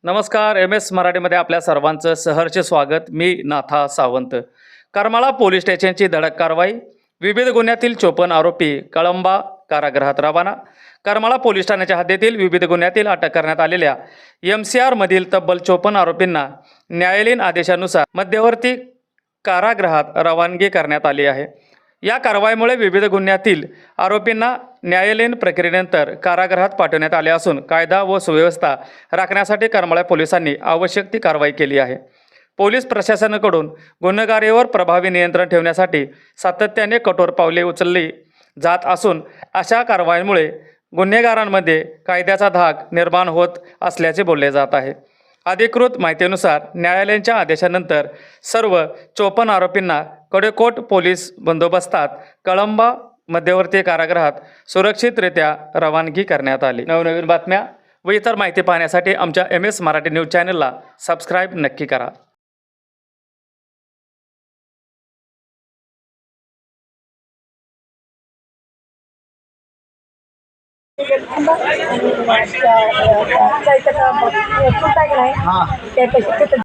नमस्कार. MS मराठीमध्ये आपल्या सर्वांचं सहर्ष स्वागत. मी नाथा सावंत. करमाळा पोलीस स्टेशनची धडक कारवाई. विविध गुन्ह्यातील 54 आरोपी कळंबा कारागृहात रवाना. करमाळा पोलीस ठाण्याच्या हद्दीतील विविध गुन्ह्यातील अटक करण्यात आलेल्या MCR मधील तब्बल 54 आरोपींना न्यायालयीन आदेशानुसार मध्यवर्ती कारागृहात रवानगी करण्यात आली आहे. या कारवाईमुळे विविध गुन्ह्यातील आरोपींना न्यायालयीन प्रक्रियेनंतर कारागृहात पाठवण्यात आले असून कायदा व सुव्यवस्था राखण्यासाठी करमाळा पोलिसांनी आवश्यक ती कारवाई केली आहे. पोलीस प्रशासनाकडून गुन्हेगारीवर प्रभावी नियंत्रण ठेवण्यासाठी सातत्याने कठोर पावले उचलली जात असून अशा कारवाईमुळे गुन्हेगारांमध्ये कायद्याचा धाक निर्माण होत असल्याचे बोलले जात आहे. अधिकृत माहितीनुसार न्यायालयाच्या आदेशानंतर सर्व 54 आरोपींना कडेकोट पोलीस बंदोबस्तात कळंबा मध्यवर्ती कारागृहात सुरक्षितरित्या रवानगी करण्यात आली. नवनवीन बातम्या व इतर माहिती पाहण्यासाठी आमच्या MS मराठी न्यूज चॅनलला सबस्क्राईब नक्की करा. जायचं का?